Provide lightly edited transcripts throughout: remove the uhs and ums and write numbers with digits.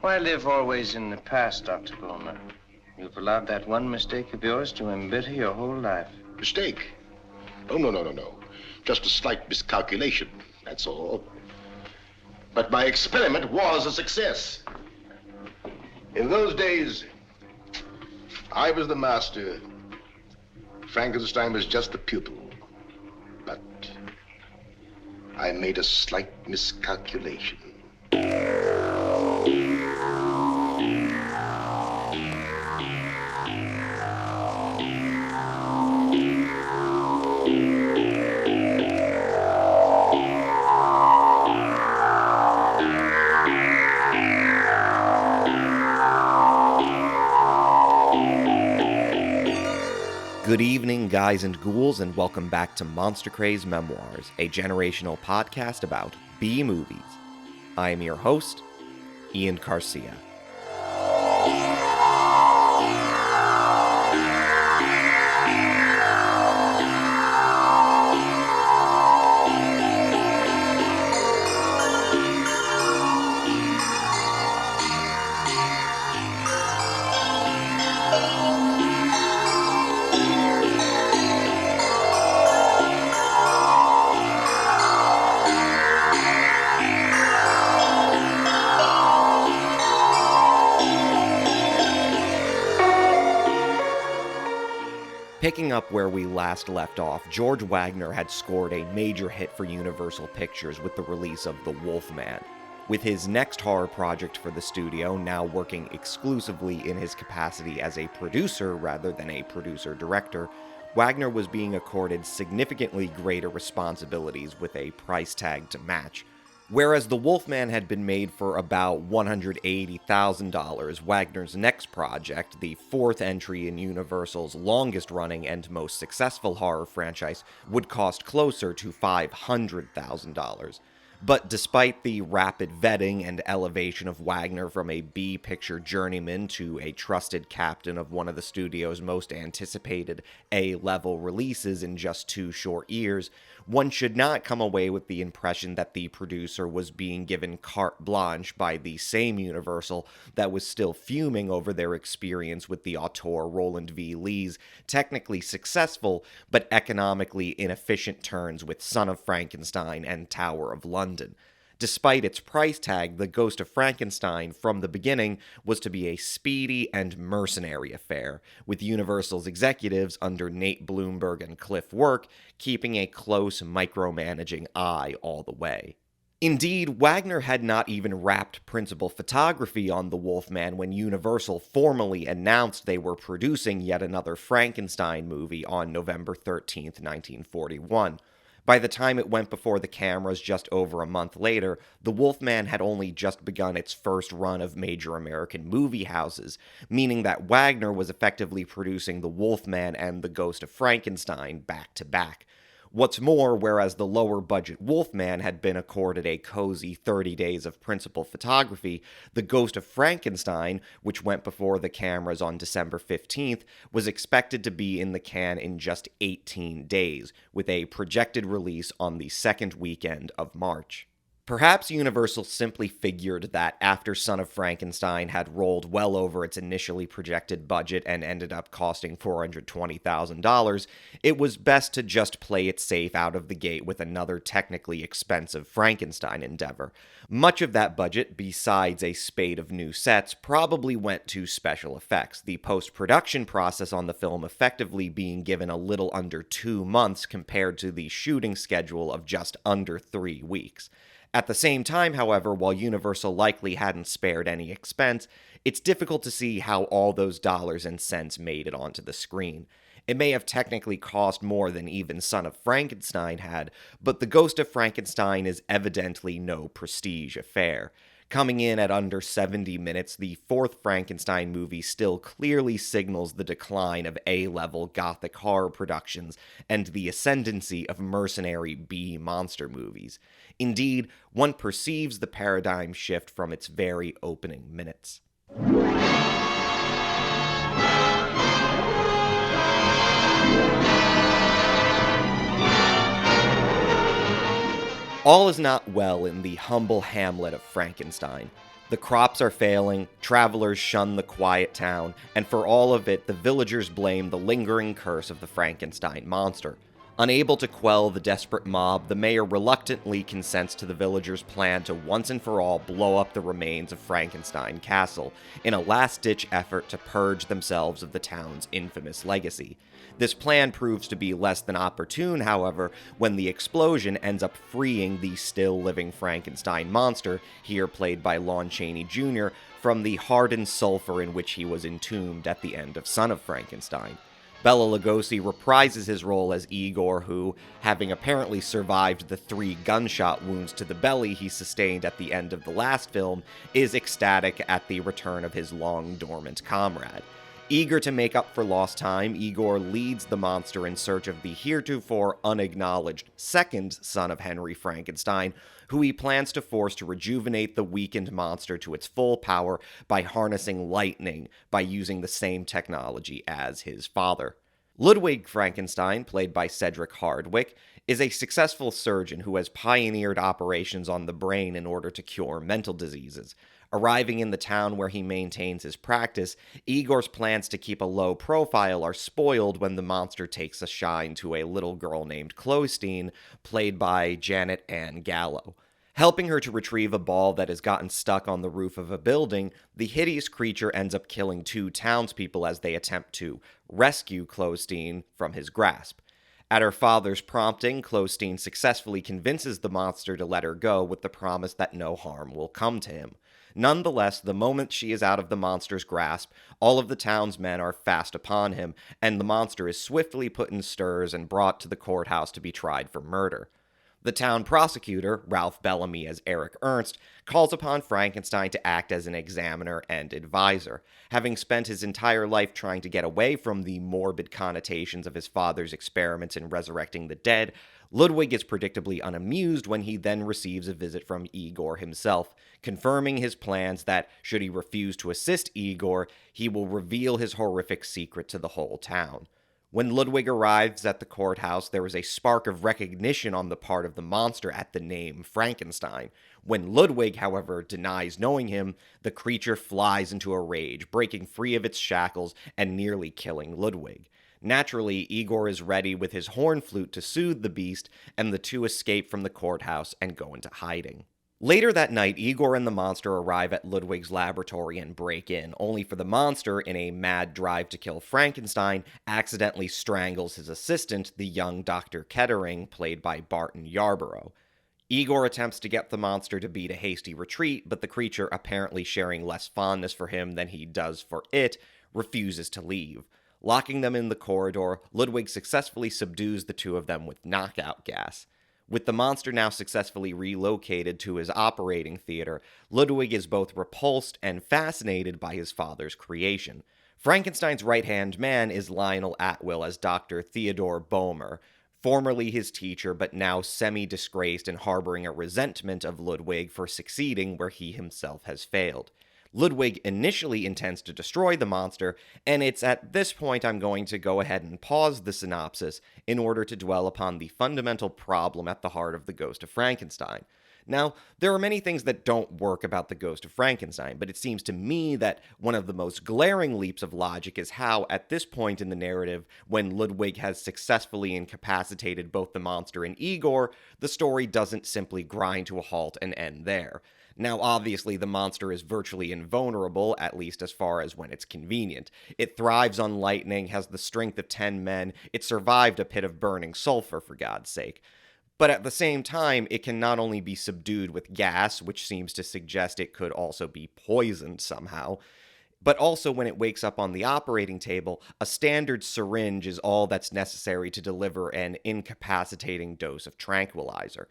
Why live always in the past, Dr. Bulmer? You've allowed that one mistake of yours to embitter your whole life. Mistake? Oh, no. Just a slight miscalculation, that's all. But my experiment was a success. In those days, I was the master. Frankenstein was just the pupil. But I made a slight miscalculation. Good evening, guys and ghouls, and welcome back to Monster Craze Memoirs, a generational podcast about B-movies. I am your host, Ian Garcia. Picking up where we last left off, George Waggner had scored a major hit for Universal Pictures with the release of The Wolfman. With his next horror project for the studio now working exclusively in his capacity as a producer rather than a producer-director, Waggner was being accorded significantly greater responsibilities with a price tag to match. Whereas The Wolfman had been made for about $180,000, Waggner's next project, the fourth entry in Universal's longest-running and most successful horror franchise, would cost closer to $500,000. But despite the rapid vetting and elevation of Waggner from a B-picture journeyman to a trusted captain of one of the studio's most anticipated A-level releases in just 2 short years, one should not come away with the impression that the producer was being given carte blanche by the same Universal that was still fuming over their experience with the auteur Roland V. Lee's technically successful but economically inefficient turns with Son of Frankenstein and Tower of London. Despite its price tag, the Ghost of Frankenstein, from the beginning, was to be a speedy and mercenary affair, with Universal's executives under Nate Bloomberg and Cliff Work keeping a close, micromanaging eye all the way. Indeed, Waggner had not even wrapped principal photography on The Wolfman when Universal formally announced they were producing yet another Frankenstein movie on November 13th, 1941. By the time it went before the cameras just over a month later, The Wolfman had only just begun its first run of major American movie houses, meaning that Waggner was effectively producing The Wolfman and The Ghost of Frankenstein back to back. What's more, whereas the lower-budget Wolfman had been accorded a cozy 30 days of principal photography, The Ghost of Frankenstein, which went before the cameras on December 15th, was expected to be in the can in just 18 days, with a projected release on the second weekend of March. Perhaps Universal simply figured that after Son of Frankenstein had rolled well over its initially projected budget and ended up costing $420,000, it was best to just play it safe out of the gate with another technically expensive Frankenstein endeavor. Much of that budget, besides a spate of new sets, probably went to special effects, the post-production process on the film effectively being given a little under 2 months compared to the shooting schedule of just under 3 weeks. At the same time, however, while Universal likely hadn't spared any expense, it's difficult to see how all those dollars and cents made it onto the screen. It may have technically cost more than even Son of Frankenstein had, but The Ghost of Frankenstein is evidently no prestige affair. Coming in at under 70 minutes, the fourth Frankenstein movie still clearly signals the decline of A-level gothic horror productions and the ascendancy of mercenary B-monster movies. Indeed, one perceives the paradigm shift from its very opening minutes. All is not well in the humble hamlet of Frankenstein. The crops are failing, travelers shun the quiet town, and for all of it, the villagers blame the lingering curse of the Frankenstein monster. Unable to quell the desperate mob, the mayor reluctantly consents to the villagers' plan to once and for all blow up the remains of Frankenstein Castle, in a last-ditch effort to purge themselves of the town's infamous legacy. This plan proves to be less than opportune, however, when the explosion ends up freeing the still-living Frankenstein monster, here played by Lon Chaney Jr., from the hardened sulfur in which he was entombed at the end of Son of Frankenstein. Bela Lugosi reprises his role as Igor, who, having apparently survived the 3 gunshot wounds to the belly he sustained at the end of the last film, is ecstatic at the return of his long-dormant comrade. Eager to make up for lost time, Igor leads the monster in search of the heretofore unacknowledged second son of Henry Frankenstein, who he plans to force to rejuvenate the weakened monster to its full power by harnessing lightning by using the same technology as his father. Ludwig Frankenstein, played by Cedric Hardwicke, is a successful surgeon who has pioneered operations on the brain in order to cure mental diseases. Arriving in the town where he maintains his practice, Igor's plans to keep a low profile are spoiled when the monster takes a shine to a little girl named Clostein, played by Janet Ann Gallo. Helping her to retrieve a ball that has gotten stuck on the roof of a building, the hideous creature ends up killing 2 townspeople as they attempt to rescue Clostein from his grasp. At her father's prompting, Clostein successfully convinces the monster to let her go with the promise that no harm will come to him. Nonetheless, the moment she is out of the monster's grasp, all of the town's men are fast upon him, and the monster is swiftly put in stirs and brought to the courthouse to be tried for murder. The town prosecutor, Ralph Bellamy as Eric Ernst, calls upon Frankenstein to act as an examiner and advisor. Having spent his entire life trying to get away from the morbid connotations of his father's experiments in resurrecting the dead, Ludwig is predictably unamused when he then receives a visit from Igor himself, confirming his plans that, should he refuse to assist Igor, he will reveal his horrific secret to the whole town. When Ludwig arrives at the courthouse, there is a spark of recognition on the part of the monster at the name Frankenstein. When Ludwig, however, denies knowing him, the creature flies into a rage, breaking free of its shackles and nearly killing Ludwig. Naturally, Igor is ready with his horn flute to soothe the beast, and the 2 escape from the courthouse and go into hiding. Later that night, Igor and the monster arrive at Ludwig's laboratory and break in, only for the monster, in a mad drive to kill Frankenstein, accidentally strangles his assistant, the young Dr. Kettering, played by Barton Yarborough. Igor attempts to get the monster to beat a hasty retreat, but the creature, apparently sharing less fondness for him than he does for it, refuses to leave. Locking them in the corridor, Ludwig successfully subdues the 2 of them with knockout gas. With the monster now successfully relocated to his operating theater, Ludwig is both repulsed and fascinated by his father's creation. Frankenstein's right-hand man is Lionel Atwill as Dr. Theodore Boehmer, formerly his teacher but now semi-disgraced and harboring a resentment of Ludwig for succeeding where he himself has failed. Ludwig initially intends to destroy the monster, and it's at this point I'm going to go ahead and pause the synopsis in order to dwell upon the fundamental problem at the heart of the Ghost of Frankenstein. Now, there are many things that don't work about the Ghost of Frankenstein, but it seems to me that one of the most glaring leaps of logic is how, at this point in the narrative, when Ludwig has successfully incapacitated both the monster and Igor, the story doesn't simply grind to a halt and end there. Now, obviously, the monster is virtually invulnerable, at least as far as when it's convenient. It thrives on lightning, has the strength of 10 men, it survived a pit of burning sulfur, for God's sake. But at the same time, it can not only be subdued with gas, which seems to suggest it could also be poisoned somehow, but also when it wakes up on the operating table, a standard syringe is all that's necessary to deliver an incapacitating dose of tranquilizer.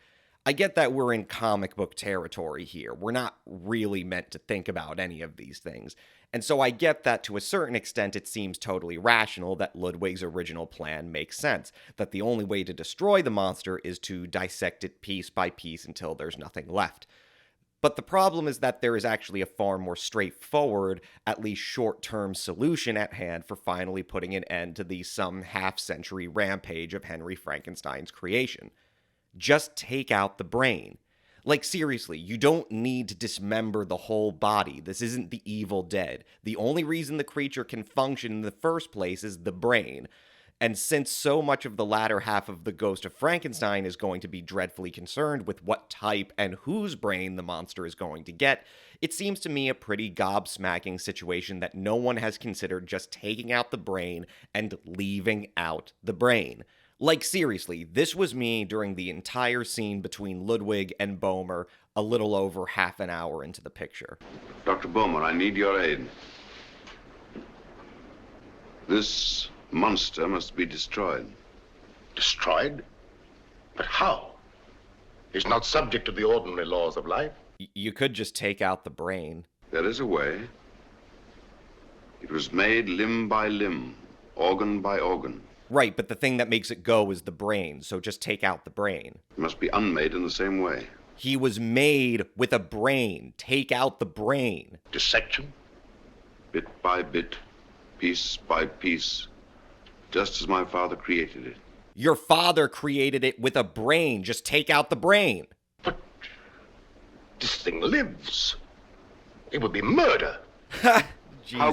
I get that we're in comic book territory here. We're not really meant to think about any of these things. And so I get that to a certain extent it seems totally rational that Ludwig's original plan makes sense, that the only way to destroy the monster is to dissect it piece by piece until there's nothing left. But the problem is that there is actually a far more straightforward, at least short-term solution at hand for finally putting an end to the some half-century rampage of Henry Frankenstein's creation. Just take out the brain. Like, seriously, you don't need to dismember the whole body. This isn't the Evil Dead. The only reason the creature can function in the first place is the brain. And since so much of the latter half of the Ghost of Frankenstein is going to be dreadfully concerned with what type and whose brain the monster is going to get, it seems to me a pretty gobsmacking situation that no one has considered just taking out the brain and leaving out the brain. Like, seriously, this was me during the entire scene between Ludwig and Boehmer a little over half an hour into the picture. Dr. Boehmer, I need your aid. This monster must be destroyed. Destroyed? But how? He's not subject to the ordinary laws of life. You could just take out the brain. There is a way. It was made limb by limb, organ by organ. Right, but the thing that makes it go is the brain, so just take out the brain. It must be unmade in the same way. He was made with a brain. Take out the brain. Dissection? Bit by bit, piece by piece, just as my father created it. Your father created it with a brain. Just take out the brain. But this thing lives. It would be murder. How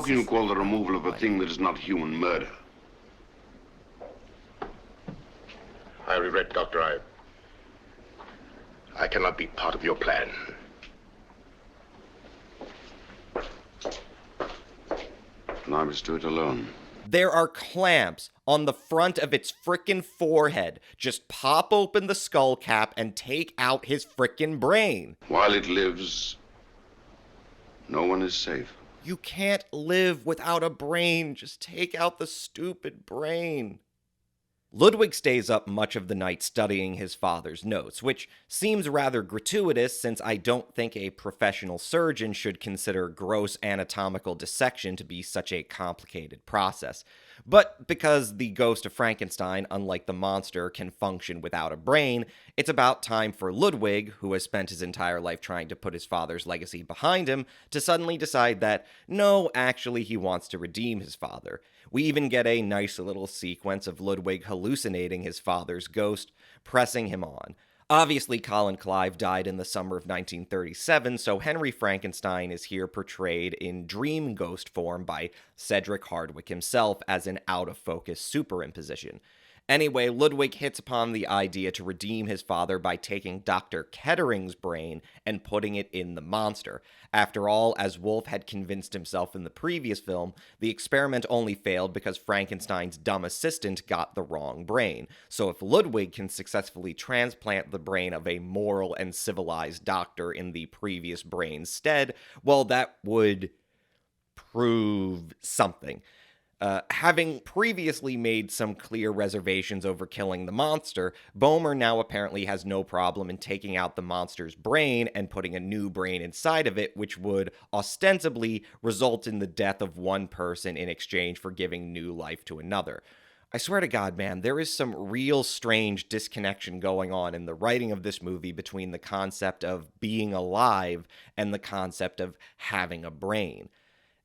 can you call the removal of a thing that is not human murder? I regret, Doctor, I cannot be part of your plan. And I must do it alone. There are clamps on the front of its frickin' forehead. Just pop open the skull cap and take out his frickin' brain. While it lives, no one is safe. You can't live without a brain. Just take out the stupid brain. Ludwig stays up much of the night studying his father's notes, which seems rather gratuitous since I don't think a professional surgeon should consider gross anatomical dissection to be such a complicated process. But because the Ghost of Frankenstein, unlike the monster, can function without a brain, it's about time for Ludwig, who has spent his entire life trying to put his father's legacy behind him, to suddenly decide that, no, actually he wants to redeem his father. We even get a nice little sequence of Ludwig hallucinating his father's ghost, pressing him on. Obviously, Colin Clive died in the summer of 1937, so Henry Frankenstein is here portrayed in dream ghost form by Cedric Hardwicke himself as an out-of-focus superimposition. Anyway, Ludwig hits upon the idea to redeem his father by taking Dr. Kettering's brain and putting it in the monster. After all, as Wolf had convinced himself in the previous film, the experiment only failed because Frankenstein's dumb assistant got the wrong brain. So if Ludwig can successfully transplant the brain of a moral and civilized doctor in the previous brain's stead, well, that would prove something. Having previously made some clear reservations over killing the monster, Boehmer now apparently has no problem in taking out the monster's brain and putting a new brain inside of it, which would ostensibly result in the death of one person in exchange for giving new life to another. I swear to God, man, there is some real strange disconnection going on in the writing of this movie between the concept of being alive and the concept of having a brain.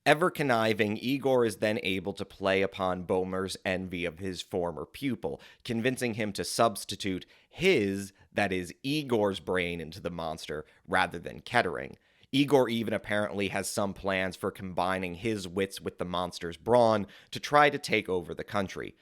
Ever conniving, Igor is then able to play upon Boehmer's envy of his former pupil, convincing him to substitute his, that is, Igor's brain into the monster, rather than Kettering. Igor even apparently has some plans for combining his wits with the monster's brawn to try to take over the country.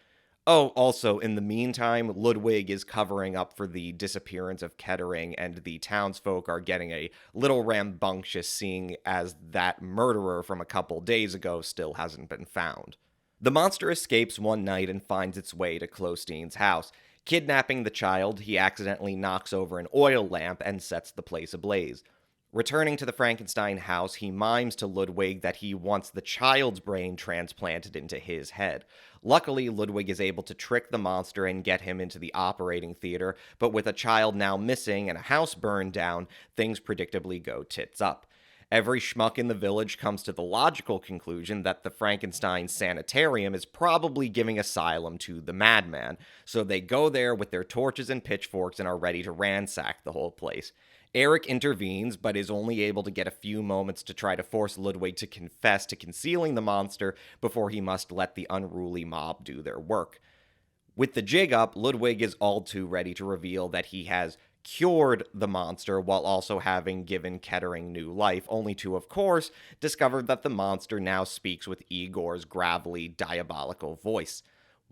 Oh, also, in the meantime, Ludwig is covering up for the disappearance of Kettering, and the townsfolk are getting a little rambunctious seeing as that murderer from a couple days ago still hasn't been found. The monster escapes one night and finds its way to Clostein's house. Kidnapping the child, he accidentally knocks over an oil lamp and sets the place ablaze. Returning to the Frankenstein house, he mimes to Ludwig that he wants the child's brain transplanted into his head. Luckily, Ludwig is able to trick the monster and get him into the operating theater, but with a child now missing and a house burned down, things predictably go tits up. Every schmuck in the village comes to the logical conclusion that the Frankenstein sanitarium is probably giving asylum to the madman, so they go there with their torches and pitchforks and are ready to ransack the whole place. Eric intervenes, but is only able to get a few moments to try to force Ludwig to confess to concealing the monster before he must let the unruly mob do their work. With the jig up, Ludwig is all too ready to reveal that he has cured the monster while also having given Kettering new life, only to, of course, discover that the monster now speaks with Igor's gravelly, diabolical voice.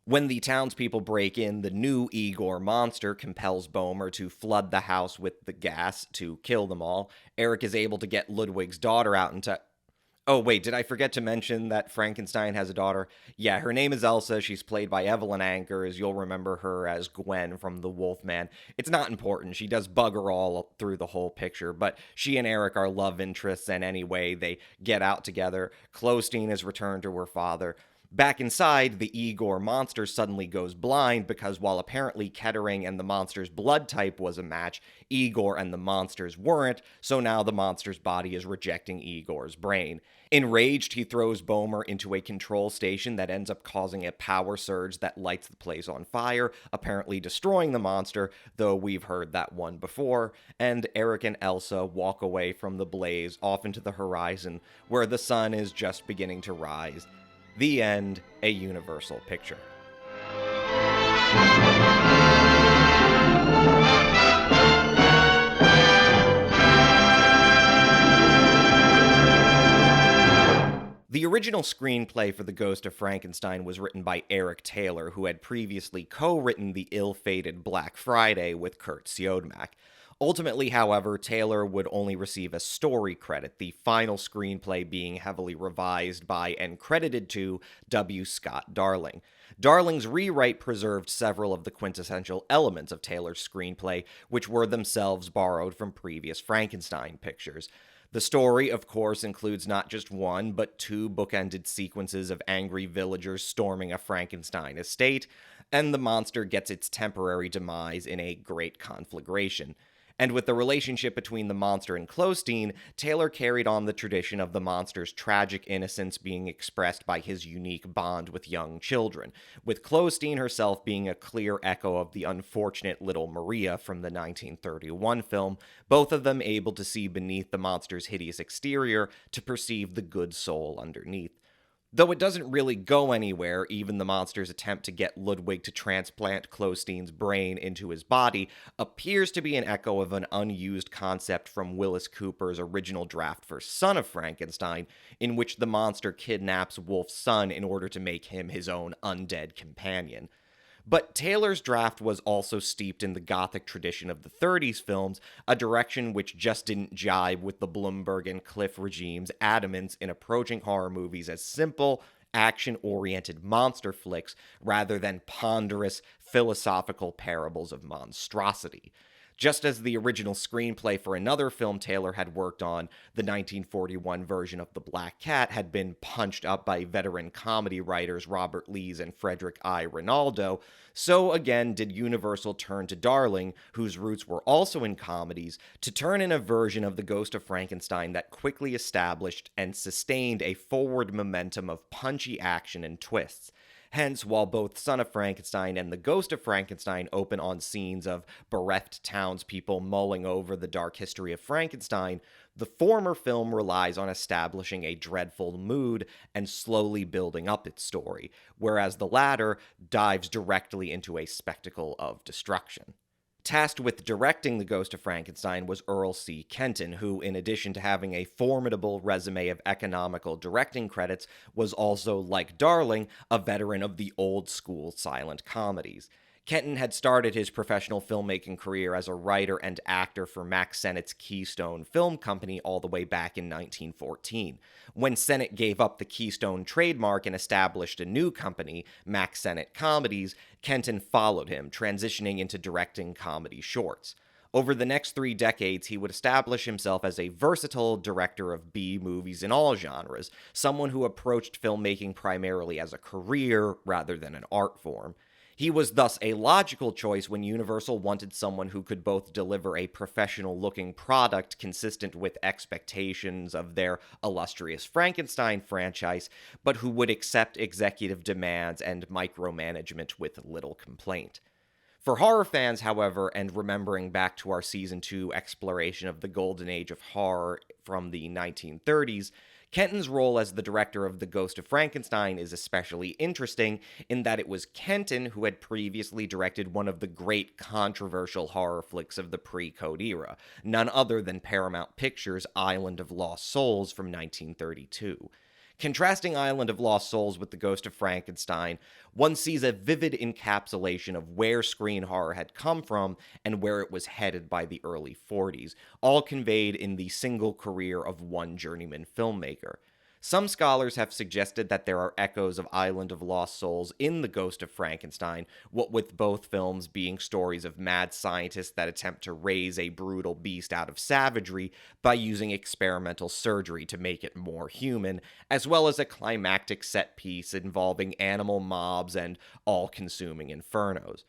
When the townspeople break in, the new Igor monster compels Boehmer to flood the house with the gas to kill them all. Eric is able to get Ludwig's daughter out into... Oh, wait, did I forget to mention that Frankenstein has a daughter? Yeah, her name is Elsa. She's played by Evelyn Ankers. You'll remember her as Gwen from The Wolfman. It's not important. She does bugger all through the whole picture, but she and Eric are love interests, and anyway, they get out together. Clostein is returned to her father. Back inside, the Igor monster suddenly goes blind because while apparently Kettering and the monster's blood type was a match, Igor and the monster's weren't, so now the monster's body is rejecting Igor's brain. Enraged, he throws Boehmer into a control station that ends up causing a power surge that lights the place on fire, apparently destroying the monster, though we've heard that one before, and Eric and Elsa walk away from the blaze off into the horizon, where the sun is just beginning to rise. The end, a Universal picture. The original screenplay for The Ghost of Frankenstein was written by Eric Taylor, who had previously co-written the ill-fated Black Friday with Kurt Siodmak. Ultimately, however, Taylor would only receive a story credit, the final screenplay being heavily revised by and credited to W. Scott Darling. Darling's rewrite preserved several of the quintessential elements of Taylor's screenplay, which were themselves borrowed from previous Frankenstein pictures. The story, of course, includes not just one, but two bookended sequences of angry villagers storming a Frankenstein estate, and the monster gets its temporary demise in a great conflagration. And with the relationship between the monster and Clostein, Taylor carried on the tradition of the monster's tragic innocence being expressed by his unique bond with young children, with Clostein herself being a clear echo of the unfortunate little Maria from the 1931 film, both of them able to see beneath the monster's hideous exterior to perceive the good soul underneath. Though it doesn't really go anywhere, even the monster's attempt to get Ludwig to transplant Clostein's brain into his body appears to be an echo of an unused concept from Willis Cooper's original draft for Son of Frankenstein, in which the monster kidnaps Wolf's son in order to make him his own undead companion. But Taylor's draft was also steeped in the gothic tradition of the 30s films, a direction which just didn't jibe with the Blumberg and Cliff regime's adamance in approaching horror movies as simple, action-oriented monster flicks rather than ponderous, philosophical parables of monstrosity. Just as the original screenplay for another film Taylor had worked on, the 1941 version of The Black Cat, had been punched up by veteran comedy writers Robert Lees and Frederick I. Rinaldo, so again did Universal turn to Darling, whose roots were also in comedies, to turn in a version of The Ghost of Frankenstein that quickly established and sustained a forward momentum of punchy action and twists. Hence, while both Son of Frankenstein and The Ghost of Frankenstein open on scenes of bereft townspeople mulling over the dark history of Frankenstein, the former film relies on establishing a dreadful mood and slowly building up its story, whereas the latter dives directly into a spectacle of destruction. Tasked with directing The Ghost of Frankenstein was Earl C. Kenton, who, in addition to having a formidable resume of economical directing credits, was also, like Darling, a veteran of the old-school silent comedies. Kenton had started his professional filmmaking career as a writer and actor for Mack Sennett's Keystone Film Company all the way back in 1914. When Sennett gave up the Keystone trademark and established a new company, Mack Sennett Comedies, Kenton followed him, transitioning into directing comedy shorts. Over the next 3 decades, he would establish himself as a versatile director of B-movies in all genres, someone who approached filmmaking primarily as a career rather than an art form. He was thus a logical choice when Universal wanted someone who could both deliver a professional-looking product consistent with expectations of their illustrious Frankenstein franchise, but who would accept executive demands and micromanagement with little complaint. For horror fans, however, and remembering back to our Season 2 exploration of the golden age of horror from the 1930s, Kenton's role as the director of The Ghost of Frankenstein is especially interesting in that it was Kenton who had previously directed one of the great controversial horror flicks of the pre-Code era, none other than Paramount Pictures' Island of Lost Souls from 1932. Contrasting Island of Lost Souls with The Ghost of Frankenstein, one sees a vivid encapsulation of where screen horror had come from and where it was headed by the early 40s, all conveyed in the single career of one journeyman filmmaker. Some scholars have suggested that there are echoes of Island of Lost Souls in The Ghost of Frankenstein, what with both films being stories of mad scientists that attempt to raise a brutal beast out of savagery by using experimental surgery to make it more human, as well as a climactic set piece involving animal mobs and all-consuming infernos.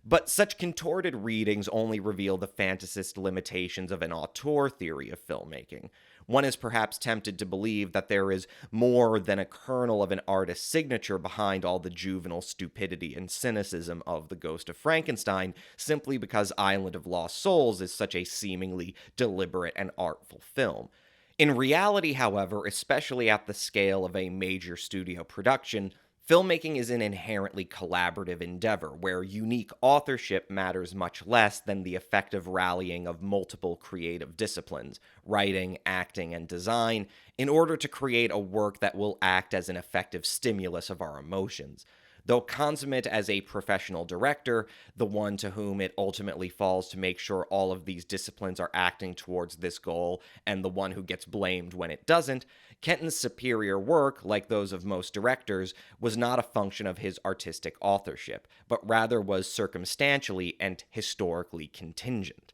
But such contorted readings only reveal the fantasist limitations of an auteur theory of filmmaking. One is perhaps tempted to believe that there is more than a kernel of an artist's signature behind all the juvenile stupidity and cynicism of The Ghost of Frankenstein, simply because Island of Lost Souls is such a seemingly deliberate and artful film. In reality, however, especially at the scale of a major studio production, filmmaking is an inherently collaborative endeavor where unique authorship matters much less than the effective rallying of multiple creative disciplines, writing, acting, and design, in order to create a work that will act as an effective stimulus of our emotions. Though consummate as a professional director, the one to whom it ultimately falls to make sure all of these disciplines are acting towards this goal, and the one who gets blamed when it doesn't, Kenton's superior work, like those of most directors, was not a function of his artistic authorship, but rather was circumstantially and historically contingent.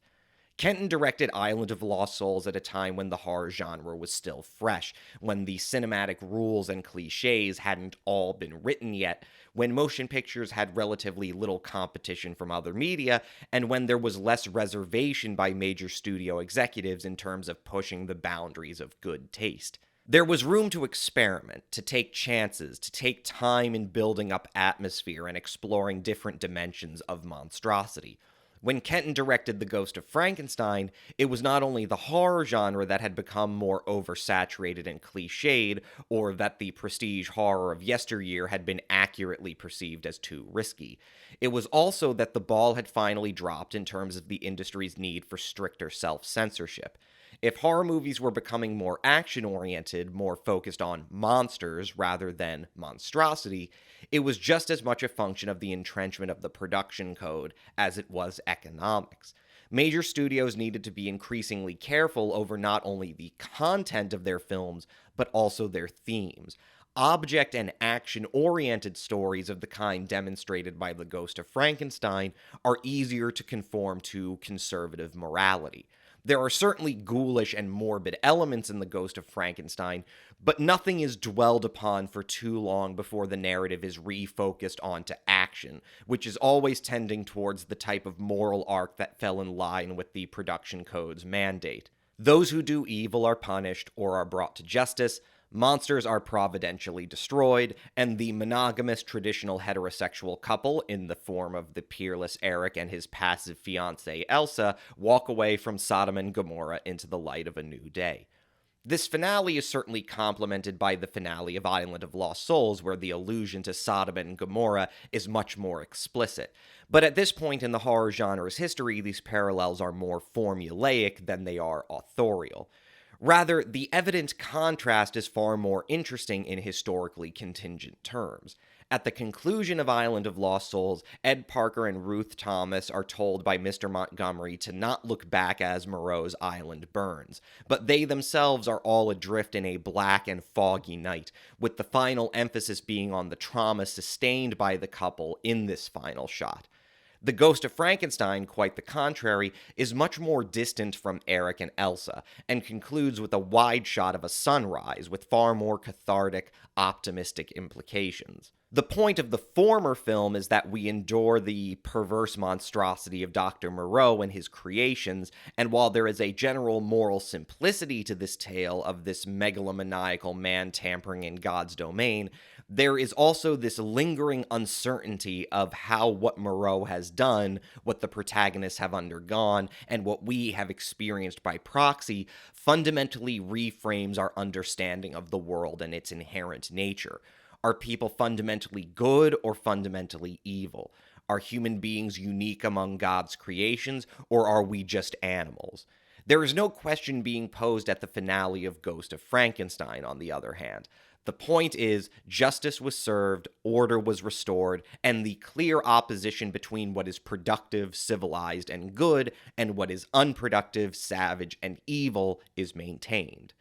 Kenton directed Island of Lost Souls at a time when the horror genre was still fresh, when the cinematic rules and cliches hadn't all been written yet, when motion pictures had relatively little competition from other media, and when there was less reservation by major studio executives in terms of pushing the boundaries of good taste. There was room to experiment, to take chances, to take time in building up atmosphere and exploring different dimensions of monstrosity. When Kenton directed The Ghost of Frankenstein, it was not only the horror genre that had become more oversaturated and cliched, or that the prestige horror of yesteryear had been accurately perceived as too risky. It was also that the ball had finally dropped in terms of the industry's need for stricter self-censorship. If horror movies were becoming more action-oriented, more focused on monsters rather than monstrosity, it was just as much a function of the entrenchment of the production code as it was economics. Major studios needed to be increasingly careful over not only the content of their films, but also their themes. Object and action-oriented stories of the kind demonstrated by The Ghost of Frankenstein are easier to conform to conservative morality. There are certainly ghoulish and morbid elements in The Ghost of Frankenstein, but nothing is dwelled upon for too long before the narrative is refocused onto action, which is always tending towards the type of moral arc that fell in line with the production code's mandate. Those who do evil are punished or are brought to justice, monsters are providentially destroyed, and the monogamous traditional heterosexual couple, in the form of the peerless Eric and his passive fiancée Elsa, walk away from Sodom and Gomorrah into the light of a new day. This finale is certainly complemented by the finale of Island of Lost Souls, where the allusion to Sodom and Gomorrah is much more explicit. But at this point in the horror genre's history, these parallels are more formulaic than they are authorial. Rather, the evident contrast is far more interesting in historically contingent terms. At the conclusion of Island of Lost Souls, Ed Parker and Ruth Thomas are told by Mr. Montgomery to not look back as Moreau's island burns, but they themselves are all adrift in a black and foggy night, with the final emphasis being on the trauma sustained by the couple in this final shot. The Ghost of Frankenstein, quite the contrary, is much more distant from Eric and Elsa, and concludes with a wide shot of a sunrise with far more cathartic, optimistic implications. The point of the former film is that we endure the perverse monstrosity of Dr. Moreau and his creations, and while there is a general moral simplicity to this tale of this megalomaniacal man tampering in God's domain, There is also this lingering uncertainty of how what Moreau has done, what the protagonists have undergone, and what we have experienced by proxy fundamentally reframes our understanding of the world and its inherent nature. Are people fundamentally good or fundamentally evil? Are human beings unique among God's creations, or are we just animals? There is no question being posed at the finale of Ghost of Frankenstein, on the other hand. The point is, justice was served, order was restored, and the clear opposition between what is productive, civilized, and good, and what is unproductive, savage, and evil is maintained.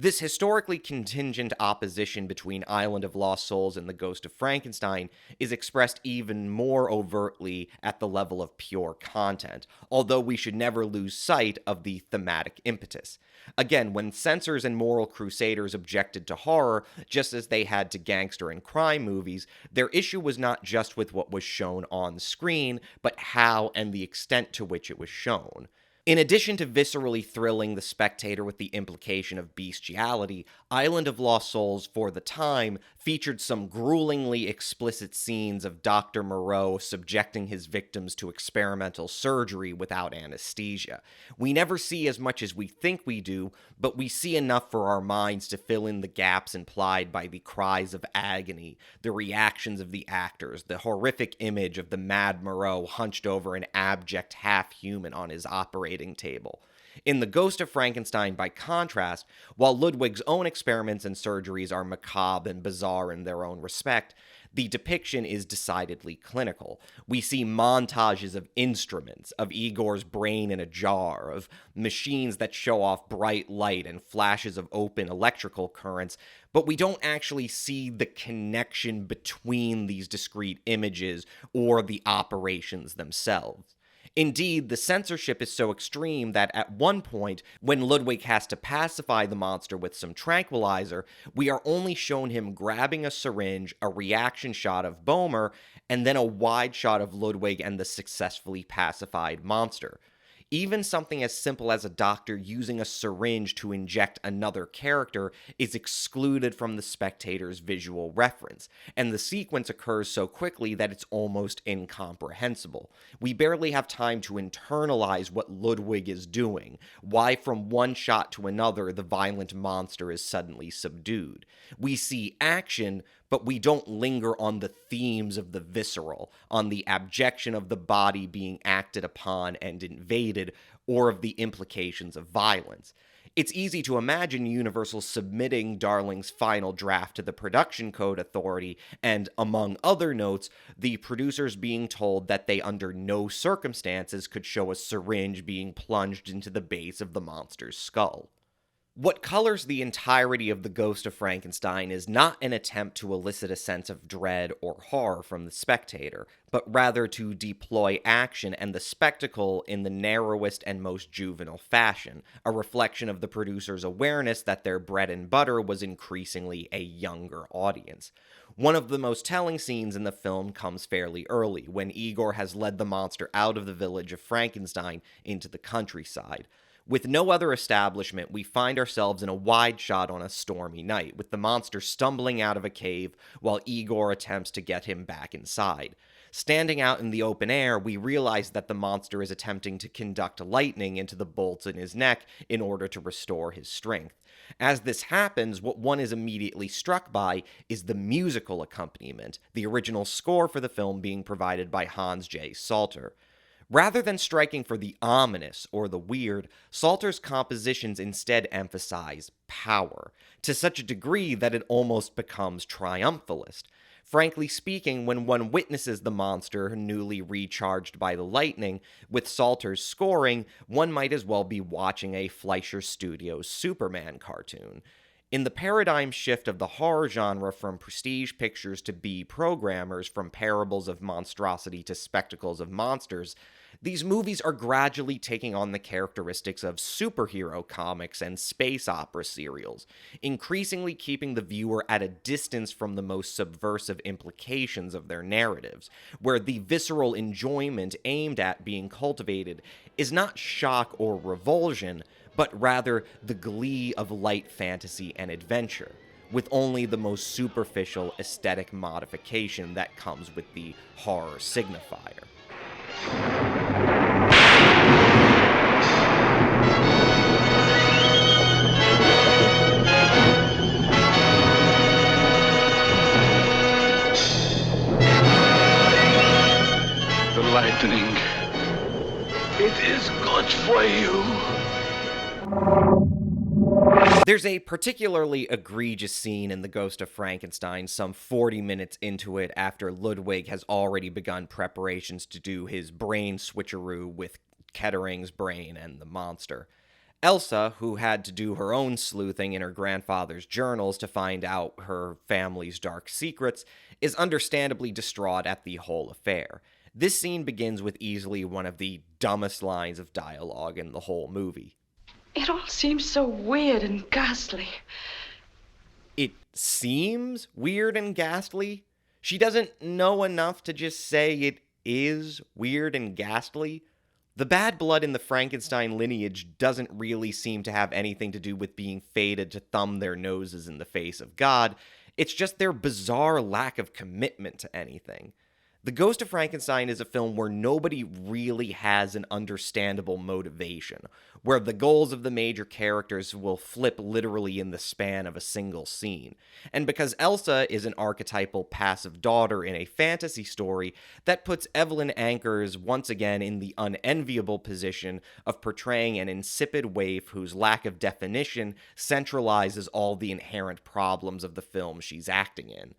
This historically contingent opposition between Island of Lost Souls and the Ghost of Frankenstein is expressed even more overtly at the level of pure content, although we should never lose sight of the thematic impetus. Again, when censors and moral crusaders objected to horror, just as they had to gangster and crime movies, their issue was not just with what was shown on screen, but how and the extent to which it was shown. In addition to viscerally thrilling the spectator with the implication of bestiality, Island of Lost Souls, for the time, featured some gruelingly explicit scenes of Dr. Moreau subjecting his victims to experimental surgery without anesthesia. We never see as much as we think we do, but we see enough for our minds to fill in the gaps implied by the cries of agony, the reactions of the actors, the horrific image of the mad Moreau hunched over an abject half-human on his operating table. In The Ghost of Frankenstein, by contrast, while Ludwig's own experiments and surgeries are macabre and bizarre in their own respect, the depiction is decidedly clinical. We see montages of instruments, of Igor's brain in a jar, of machines that show off bright light and flashes of open electrical currents, but we don't actually see the connection between these discrete images or the operations themselves. Indeed, the censorship is so extreme that at one point, when Ludwig has to pacify the monster with some tranquilizer, we are only shown him grabbing a syringe, a reaction shot of Boehmer, and then a wide shot of Ludwig and the successfully pacified monster. Even something as simple as a doctor using a syringe to inject another character is excluded from the spectator's visual reference, and the sequence occurs so quickly that it's almost incomprehensible. We barely have time to internalize what Ludwig is doing, why from one shot to another the violent monster is suddenly subdued. We see action, but we don't linger on the themes of the visceral, on the abjection of the body being acted upon and invaded, or of the implications of violence. It's easy to imagine Universal submitting Darling's final draft to the Production Code Authority, and, among other notes, the producers being told that they under no circumstances could show a syringe being plunged into the base of the monster's skull. What colors the entirety of The Ghost of Frankenstein is not an attempt to elicit a sense of dread or horror from the spectator, but rather to deploy action and the spectacle in the narrowest and most juvenile fashion, a reflection of the producer's awareness that their bread and butter was increasingly a younger audience. One of the most telling scenes in the film comes fairly early, when Igor has led the monster out of the village of Frankenstein into the countryside. With no other establishment, we find ourselves in a wide shot on a stormy night, with the monster stumbling out of a cave while Igor attempts to get him back inside. Standing out in the open air, we realize that the monster is attempting to conduct lightning into the bolts in his neck in order to restore his strength. As this happens, what one is immediately struck by is the musical accompaniment, the original score for the film being provided by Hans J. Salter. Rather than striking for the ominous or the weird, Salter's compositions instead emphasize power, to such a degree that it almost becomes triumphalist. Frankly speaking, when one witnesses the monster newly recharged by the lightning, with Salter's scoring, one might as well be watching a Fleischer Studios Superman cartoon. In the paradigm shift of the horror genre from prestige pictures to B programmers, from parables of monstrosity to spectacles of monsters, these movies are gradually taking on the characteristics of superhero comics and space opera serials, increasingly keeping the viewer at a distance from the most subversive implications of their narratives, where the visceral enjoyment aimed at being cultivated is not shock or revulsion, but rather the glee of light fantasy and adventure. with only the most superficial aesthetic modification that comes with the horror signifier. The lightning. It is good for you. There's a particularly egregious scene in The Ghost of Frankenstein some 40 minutes into it after Ludwig has already begun preparations to do his brain switcheroo with Kettering's brain and the monster. Elsa, who had to do her own sleuthing in her grandfather's journals to find out her family's dark secrets, is understandably distraught at the whole affair. This scene begins with easily one of the dumbest lines of dialogue in the whole movie. It all seems so weird and ghastly. It seems weird and ghastly? She doesn't know enough to just say it is weird and ghastly? The bad blood in the Frankenstein lineage doesn't really seem to have anything to do with being fated to thumb their noses in the face of God. It's just their bizarre lack of commitment to anything. The Ghost of Frankenstein is a film where nobody really has an understandable motivation, where the goals of the major characters will flip literally in the span of a single scene. And because Elsa is an archetypal passive daughter in a fantasy story, that puts Evelyn Ankers once again in the unenviable position of portraying an insipid waif whose lack of definition centralizes all the inherent problems of the film she's acting in.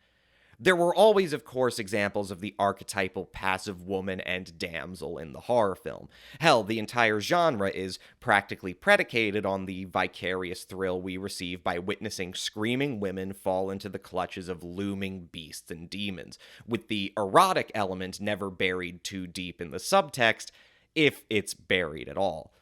There were always, of course, examples of the archetypal passive woman and damsel in the horror film. Hell, the entire genre is practically predicated on the vicarious thrill we receive by witnessing screaming women fall into the clutches of looming beasts and demons, with the erotic element never buried too deep in the subtext, if it's buried at all.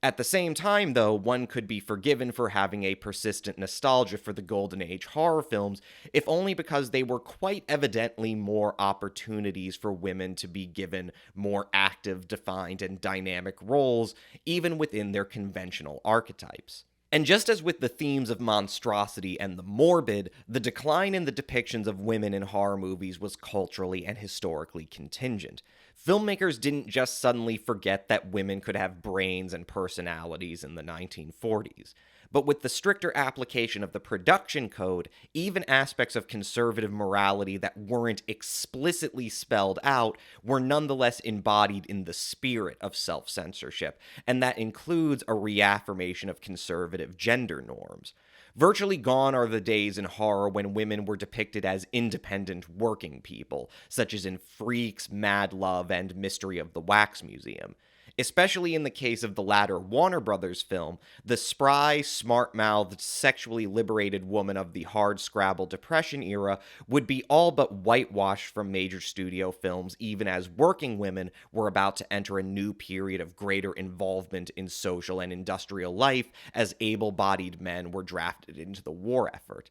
At the same time, though, one could be forgiven for having a persistent nostalgia for the Golden Age horror films, if only because they were quite evidently more opportunities for women to be given more active, defined, and dynamic roles, even within their conventional archetypes. And just as with the themes of monstrosity and the morbid, the decline in the depictions of women in horror movies was culturally and historically contingent. Filmmakers didn't just suddenly forget that women could have brains and personalities in the 1940s. But with the stricter application of the production code, even aspects of conservative morality that weren't explicitly spelled out were nonetheless embodied in the spirit of self-censorship, and that includes a reaffirmation of conservative gender norms. Virtually gone are the days in horror when women were depicted as independent working people, such as in Freaks, Mad Love, and Mystery of the Wax Museum. Especially in the case of the latter Warner Brothers film, the spry, smart-mouthed, sexually liberated woman of the hard-scrabble Depression era would be all but whitewashed from major studio films even as working women were about to enter a new period of greater involvement in social and industrial life as able-bodied men were drafted into the war effort.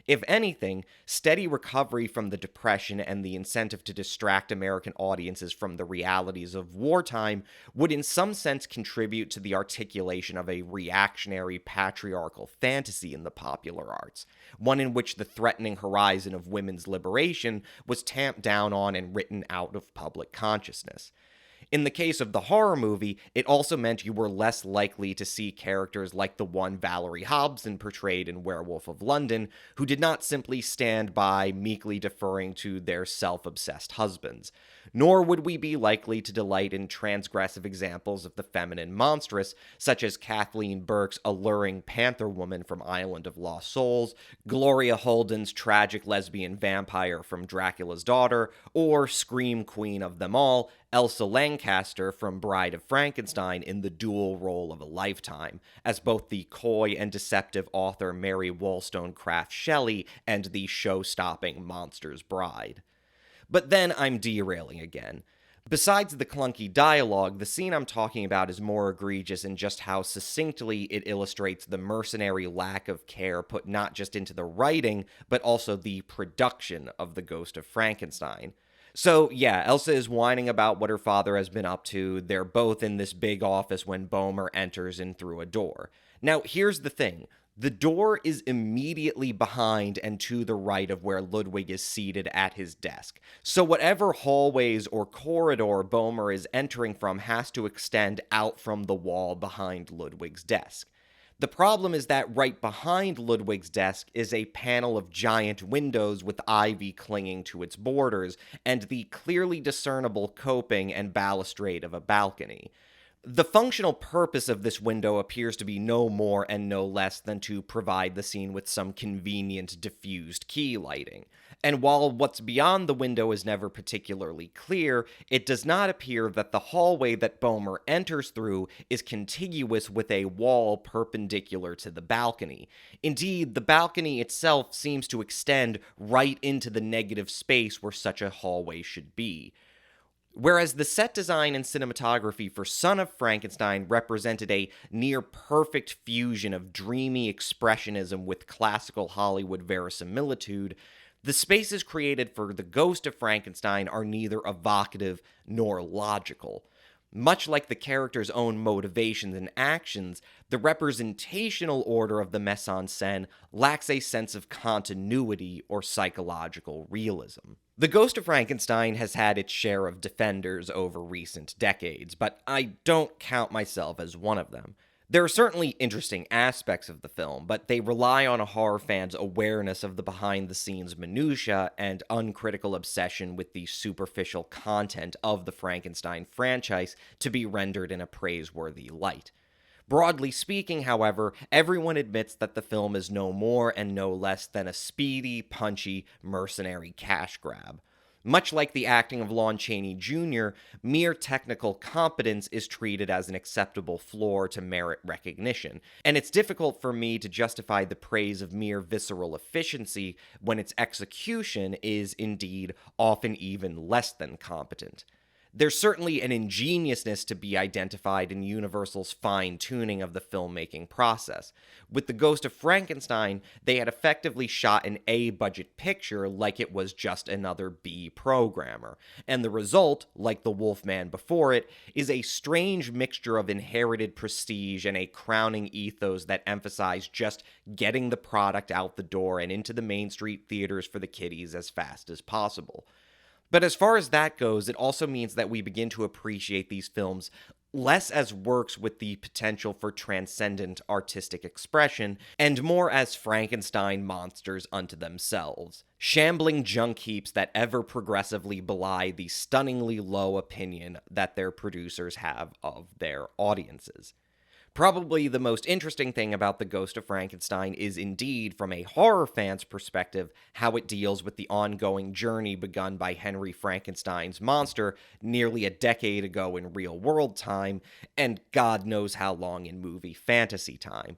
If anything, steady recovery from the Depression and the incentive to distract American audiences from the realities of wartime would in some sense contribute to the articulation of a reactionary patriarchal fantasy in the popular arts, one in which the threatening horizon of women's liberation was tamped down on and written out of public consciousness. In the case of the horror movie, it also meant you were less likely to see characters like the one Valerie Hobson portrayed in Werewolf of London, who did not simply stand by meekly deferring to their self-obsessed husbands. Nor would we be likely to delight in transgressive examples of the feminine monstrous, such as Kathleen Burke's alluring panther woman from Island of Lost Souls, Gloria Holden's tragic lesbian vampire from Dracula's Daughter, or Scream Queen of them all, Elsa Lancaster from Bride of Frankenstein in the dual role of a lifetime, as both the coy and deceptive author Mary Wollstonecraft Shelley and the show-stopping monster's bride. But then I'm derailing again. Besides the clunky dialogue, the scene I'm talking about is more egregious in just how succinctly it illustrates the mercenary lack of care put not just into the writing, but also the production of The Ghost of Frankenstein. So, yeah, Elsa is whining about what her father has been up to. They're both in this big office when Boehmer enters in through a door. Now, here's the thing. The door is immediately behind and to the right of where Ludwig is seated at his desk, so whatever hallways or corridor Boehmer is entering from has to extend out from the wall behind Ludwig's desk. The problem is that right behind Ludwig's desk is a panel of giant windows with ivy clinging to its borders, and the clearly discernible coping and balustrade of a balcony. The functional purpose of this window appears to be no more and no less than to provide the scene with some convenient diffused key lighting. And while what's beyond the window is never particularly clear, it does not appear that the hallway that Boehmer enters through is contiguous with a wall perpendicular to the balcony. Indeed, the balcony itself seems to extend right into the negative space where such a hallway should be. Whereas the set design and cinematography for Son of Frankenstein represented a near-perfect fusion of dreamy expressionism with classical Hollywood verisimilitude, the spaces created for The Ghost of Frankenstein are neither evocative nor logical. Much like the character's own motivations and actions, the representational order of the mise-en-scène lacks a sense of continuity or psychological realism. The Ghost of Frankenstein has had its share of defenders over recent decades, but I don't count myself as one of them. There are certainly interesting aspects of the film, but they rely on a horror fan's awareness of the behind-the-scenes minutiae and uncritical obsession with the superficial content of the Frankenstein franchise to be rendered in a praiseworthy light. Broadly speaking, however, everyone admits that the film is no more and no less than a speedy, punchy, mercenary cash grab. Much like the acting of Lon Chaney Jr., mere technical competence is treated as an acceptable floor to merit recognition, and it's difficult for me to justify the praise of mere visceral efficiency when its execution is, indeed, often even less than competent. There's certainly an ingeniousness to be identified in Universal's fine-tuning of the filmmaking process. With The Ghost of Frankenstein, they had effectively shot an A-budget picture like it was just another B-programmer, and the result, like The Wolfman before it, is a strange mixture of inherited prestige and a crowning ethos that emphasize just getting the product out the door and into the Main Street theaters for the kiddies as fast as possible. But as far as that goes, it also means that we begin to appreciate these films less as works with the potential for transcendent artistic expression, and more as Frankenstein monsters unto themselves, shambling junk heaps that ever progressively belie the stunningly low opinion that their producers have of their audiences. Probably the most interesting thing about The Ghost of Frankenstein is indeed, from a horror fan's perspective, how it deals with the ongoing journey begun by Henry Frankenstein's monster nearly a decade ago in real-world time, and God knows how long in movie fantasy time.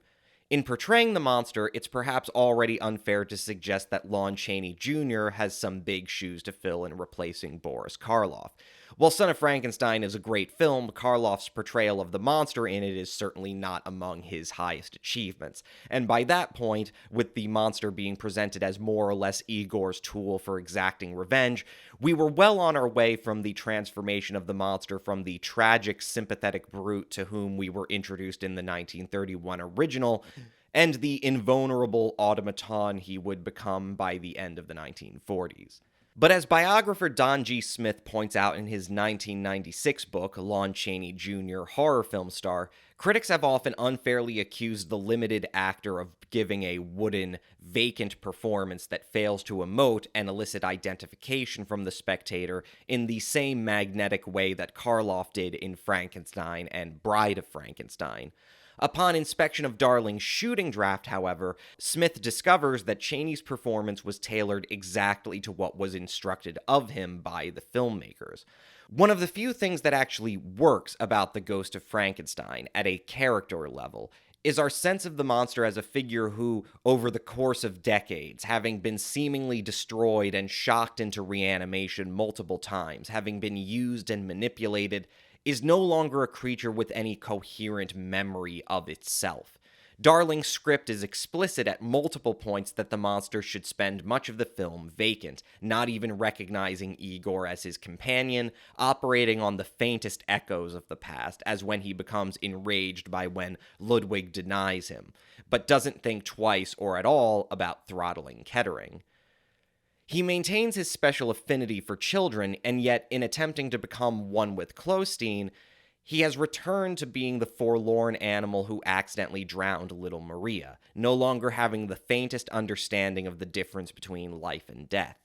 In portraying the monster, it's perhaps already unfair to suggest that Lon Chaney Jr. has some big shoes to fill in replacing Boris Karloff. While Son of Frankenstein is a great film, Karloff's portrayal of the monster in it is certainly not among his highest achievements. And by that point, with the monster being presented as more or less Igor's tool for exacting revenge, we were well on our way from the transformation of the monster from the tragic, sympathetic brute to whom we were introduced in the 1931 original, and the invulnerable automaton he would become by the end of the 1940s. But as biographer Don G. Smith points out in his 1996 book, Lon Chaney Jr., Horror Film Star, critics have often unfairly accused the limited actor of giving a wooden, vacant performance that fails to emote and elicit identification from the spectator in the same magnetic way that Karloff did in Frankenstein and Bride of Frankenstein. Upon inspection of Darling's shooting draft, however, Smith discovers that Chaney's performance was tailored exactly to what was instructed of him by the filmmakers. One of the few things that actually works about The Ghost of Frankenstein at a character level is our sense of the monster as a figure who, over the course of decades, having been seemingly destroyed and shocked into reanimation multiple times, having been used and manipulated, is no longer a creature with any coherent memory of itself. Darling's script is explicit at multiple points that the monster should spend much of the film vacant, not even recognizing Igor as his companion, operating on the faintest echoes of the past, as when he becomes enraged by when Ludwig denies him, but doesn't think twice or at all about throttling Kettering. He maintains his special affinity for children, and yet, in attempting to become one with Clostein, he has returned to being the forlorn animal who accidentally drowned little Maria, no longer having the faintest understanding of the difference between life and death.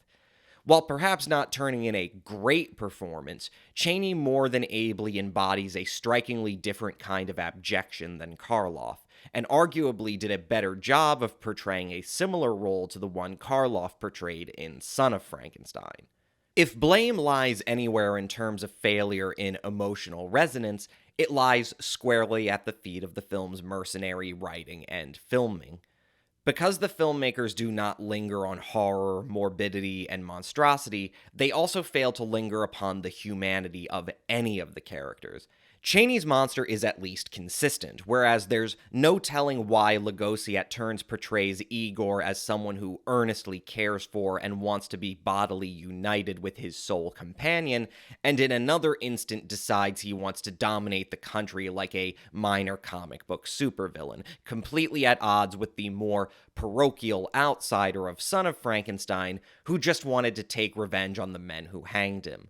While perhaps not turning in a great performance, Chaney more than ably embodies a strikingly different kind of abjection than Karloff, and arguably did a better job of portraying a similar role to the one Karloff portrayed in Son of Frankenstein. If blame lies anywhere in terms of failure in emotional resonance, it lies squarely at the feet of the film's mercenary writing and filming. Because the filmmakers do not linger on horror, morbidity, and monstrosity, they also fail to linger upon the humanity of any of the characters. Chaney's monster is at least consistent, whereas there's no telling why Lugosi at turns portrays Igor as someone who earnestly cares for and wants to be bodily united with his soul companion, and in another instant decides he wants to dominate the country like a minor comic book supervillain, completely at odds with the more parochial outsider of Son of Frankenstein, who just wanted to take revenge on the men who hanged him.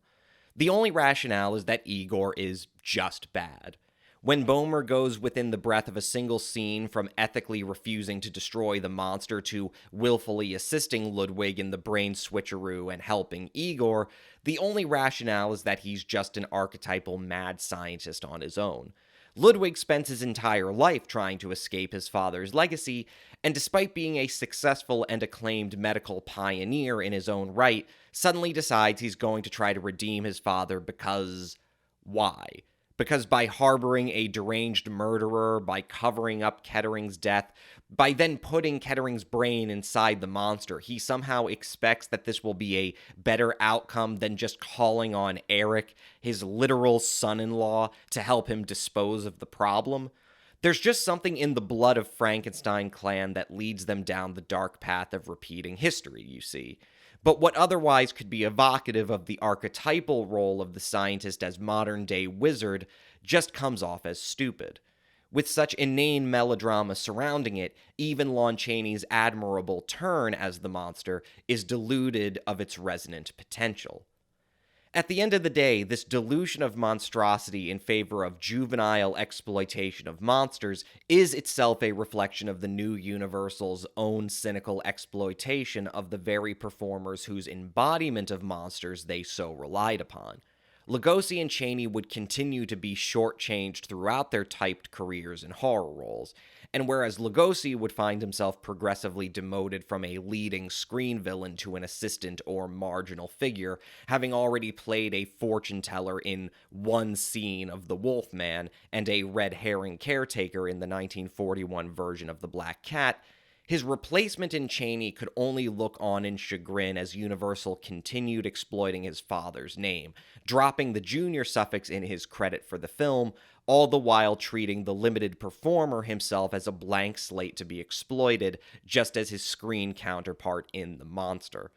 The only rationale is that Igor is just bad. When Bomer goes within the breath of a single scene from ethically refusing to destroy the monster to willfully assisting Ludwig in the brain switcheroo and helping Igor, the only rationale is that he's just an archetypal mad scientist on his own. Ludwig spends his entire life trying to escape his father's legacy, and despite being a successful and acclaimed medical pioneer in his own right, suddenly decides he's going to try to redeem his father because... why? Because by harboring a deranged murderer, by covering up Kettering's death, by then putting Kettering's brain inside the monster, he somehow expects that this will be a better outcome than just calling on Eric, his literal son-in-law, to help him dispose of the problem. There's just something in the blood of Frankenstein clan that leads them down the dark path of repeating history, you see. But what otherwise could be evocative of the archetypal role of the scientist as modern-day wizard just comes off as stupid. With such inane melodrama surrounding it, even Lon Chaney's admirable turn as the monster is diluted of its resonant potential. At the end of the day, this dilution of monstrosity in favor of juvenile exploitation of monsters is itself a reflection of the new Universal's own cynical exploitation of the very performers whose embodiment of monsters they so relied upon. Lugosi and Chaney would continue to be shortchanged throughout their typed careers in horror roles, and whereas Lugosi would find himself progressively demoted from a leading screen villain to an assistant or marginal figure, having already played a fortune teller in one scene of The Wolfman and a red herring caretaker in the 1941 version of The Black Cat, his replacement in Chaney could only look on in chagrin as Universal continued exploiting his father's name, dropping the junior suffix in his credit for the film, all the while treating the limited performer himself as a blank slate to be exploited, just as his screen counterpart in The Monster.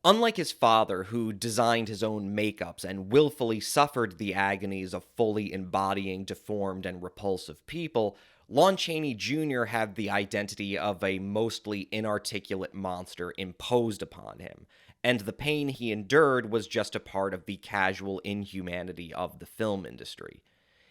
Unlike his father, who designed his own makeups and willfully suffered the agonies of fully embodying deformed and repulsive people, Lon Chaney Jr. had the identity of a mostly inarticulate monster imposed upon him, and the pain he endured was just a part of the casual inhumanity of the film industry.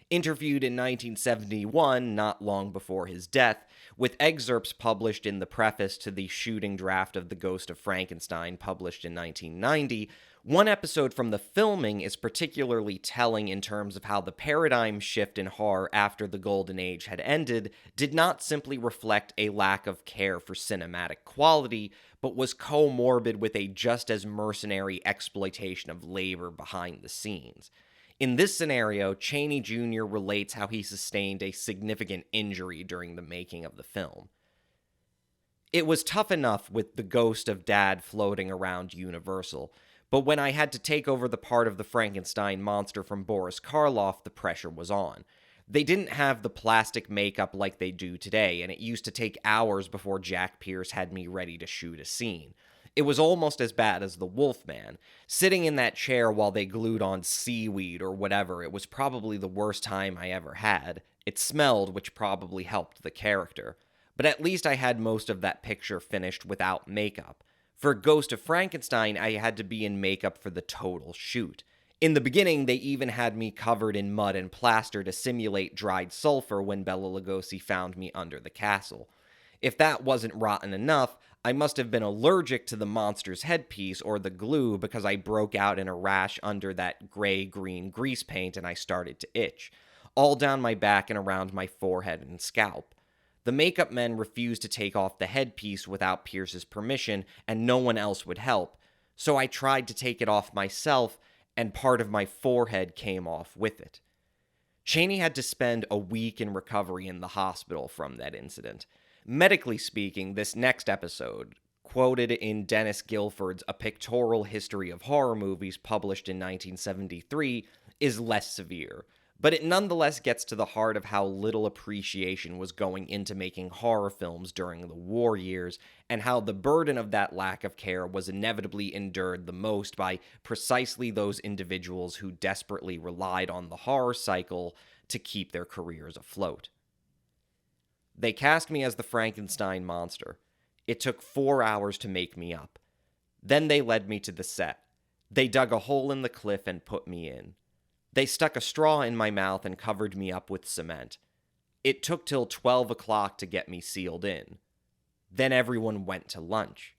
Interviewed in 1971, not long before his death, with excerpts published in the preface to the shooting draft of The Ghost of Frankenstein published in 1990, one episode from the filming is particularly telling in terms of how the paradigm shift in horror after the Golden Age had ended did not simply reflect a lack of care for cinematic quality, but was comorbid with a just as mercenary exploitation of labor behind the scenes. In this scenario, Chaney Jr. relates how he sustained a significant injury during the making of the film. It was tough enough with the ghost of Dad floating around Universal, but when I had to take over the part of the Frankenstein monster from Boris Karloff, the pressure was on. They didn't have the plastic makeup like they do today, and it used to take hours before Jack Pierce had me ready to shoot a scene. It was almost as bad as the Wolfman. Sitting in that chair while they glued on seaweed or whatever, it was probably the worst time I ever had. It smelled, which probably helped the character. But at least I had most of that picture finished without makeup. For Ghost of Frankenstein, I had to be in makeup for the total shoot. In the beginning, they even had me covered in mud and plaster to simulate dried sulfur when Bela Lugosi found me under the castle. If that wasn't rotten enough, I must have been allergic to the monster's headpiece or the glue because I broke out in a rash under that gray-green grease paint and I started to itch, all down my back and around my forehead and scalp. The makeup men refused to take off the headpiece without Pierce's permission, and no one else would help, so I tried to take it off myself, and part of my forehead came off with it. Chaney had to spend a week in recovery in the hospital from that incident. Medically speaking, this next episode, quoted in Dennis Guilford's A Pictorial History of Horror Movies published in 1973, is less severe, but it nonetheless gets to the heart of how little appreciation was going into making horror films during the war years, and how the burden of that lack of care was inevitably endured the most by precisely those individuals who desperately relied on the horror cycle to keep their careers afloat. They cast me as the Frankenstein monster. It took 4 hours to make me up. Then they led me to the set. They dug a hole in the cliff and put me in. They stuck a straw in my mouth and covered me up with cement. It took till 12 o'clock to get me sealed in. Then everyone went to lunch.